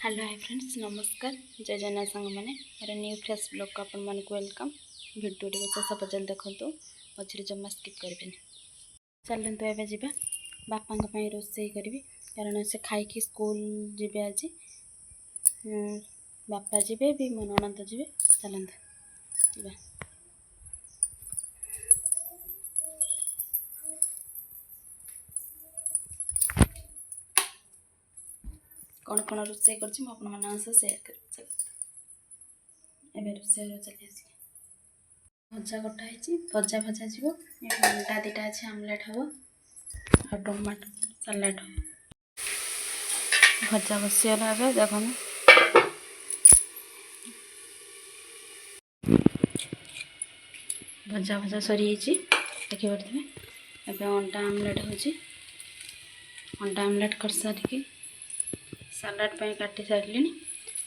Hello hi friends, नमस्कार। जय जगन्नाथ सांग मैंने मेरा न्यू फ्रेश ब्लॉग को आपण मानक वेलकम। वीडियो टी शेष पर्यटन देखो, मझे जमा स्किप करें। चलते एवं जावा बापा रोषे करी कारण से खाई स्कूल जी आज बापा जी भी मो ननद जी। चलते जा कौन कौन रोषे कर सेयार कर रोषे चली आस भजा कटाई भजा भजा जीव अंडा दीटा अच्छे आमलेट हम और टमाटो सालाड भजा बसीगला। देख भजा भजा सरी देखिए अंडा आमलेट अंडा आमलेट कर सारिकी सालाड काटी सारे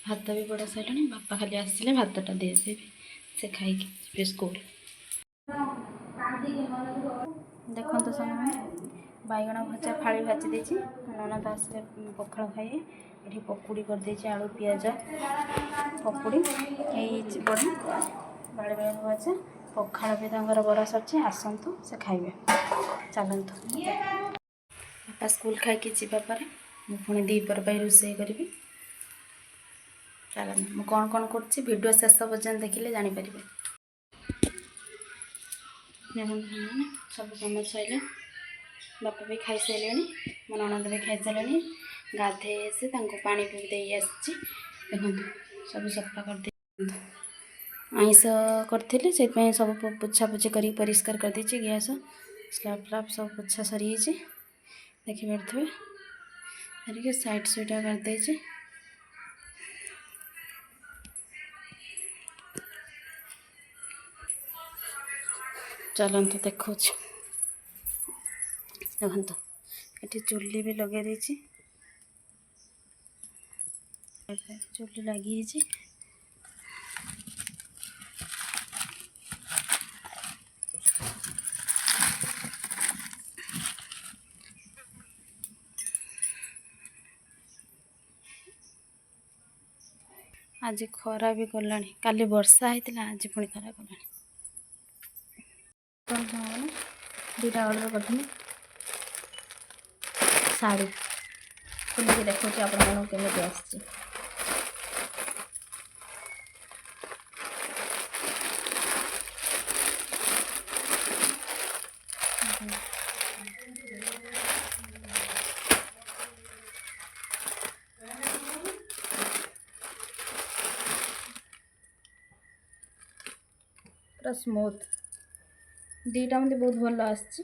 भात भी बड़ा सारे बापा खाली आसिले भातटा देदेवी से खाई स्कूल। देखो तो समय बैगण भजा फाड़ी भाजी देती ननद आसिले पखाड़ खाइए ये पकुड़ी करदे आलू पियाज पकुड़ी बड़ी बाड़ी बैगण भजा पखाड़ भी बड़ा सर आसतु से खाइबे। चलतु बापा स्कूल खाई जापर पुणी दीपर रोषे करी। चल मु कौन कौन कर वीडियो शेष पर्यटन देखिले जानीपर। सब कम सैले बापा भी खाई सारे मो ननद भी खाई सारे गाधे से पानी भी दे देखो सब सफा कर आईस करी से सब पोछापोछी कर परिष्कार कर दे गैस स्लैब फ्लैब सब पोछा सरी देखिपे हरिके साइड सुईटा करदे। चलते देखो देखो ये चुली भी लगे देची चुली लगी आज खरा भी गला काली वर्षा होता आज पुणी खरा गला दुटा ऑर्डर कर शाढ़ी खुल देखा आपके आस पूरा स्मूथ दीटा मत बहुत भल आस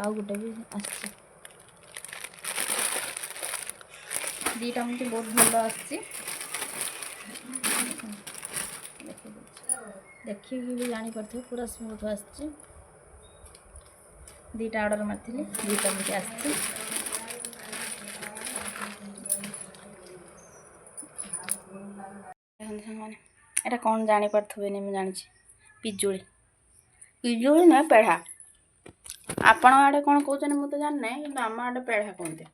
आउ गोटे भी दीटा मत बहुत भल आस देखिए भी जापर पूरा स्मूथ आस दीटा ऑर्डर मारी दीटा मुझे आस एटा कौन जापारे नहीं जानी पिजुली पिजुली ना पेढ़ा आपण आड़े कौन कहते मुझे जानी कि आम आड़े पेढ़ा कहते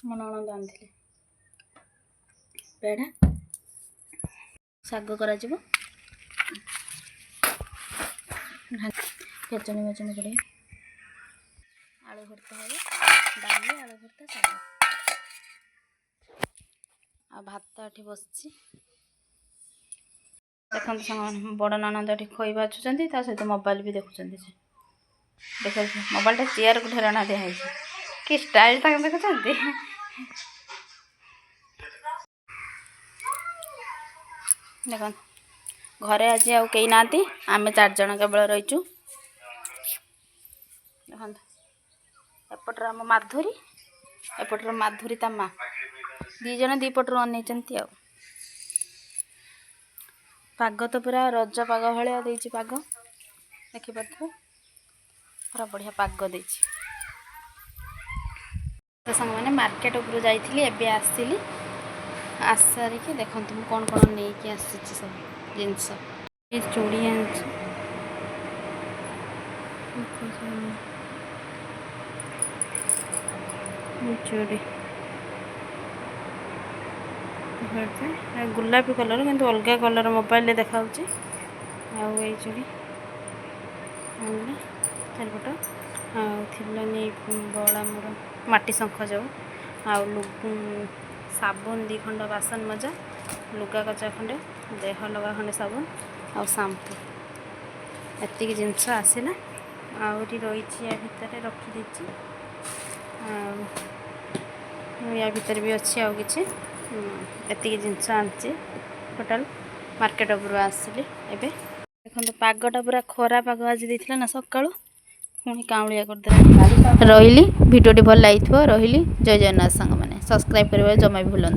मो ननद आनी पेढ़ा शाग कर चचणी मचणी पड़े आलू भर्ता हम डाली आलू भर्ता शाग आ भात ये बस देखते बड़ ननद ये खोई बाचुंट सहित मोबाइल भी देखुं देख मोबाइल चेयर को ढेराणा दिखाई कि स्टाइल तक देखुं देख घरे आज आउ कई ना आम 4 जन केवल रहीचु। देख एपटर आम माधुरी एपटर माधुरी ता माँ दी जन दीपटर अनई पाग तो पूरा रज पाग भाया देची पाग देखिपे पूरा बढ़िया पाग देची तो सामने मार्केट उपरू जाइली एबे आसली आस सारिकी देखते मुझे कौन कौन नहीं कि आसी सब जिनस ये चूड़ी आनी चूड़ी गुलाबी कलर किंतु अलग कलर मोबाइल देखा आई चूड़ी आनले चारिपट आनी बड़ा मोर माटी शंख जो साबुन 2 खंड बासन मजा लुगा कचा खंडे देह लगा खंडे साबुन आ शैम्पू एति जिनस आसला आउरी रही या भितर रखी या भितर भी अच्छी आउ कि एति जिनस आनी टोटाल मार्केट उपरू आसली एबे देखो पागटा पूरा खरा पाग आज देता ना सका पुणी काउलिया करदे रही भिडियोटी भल लगी रही जय जगन्नाथ सांग मैंने सब्सक्राइब करवा जमा भी भूलु।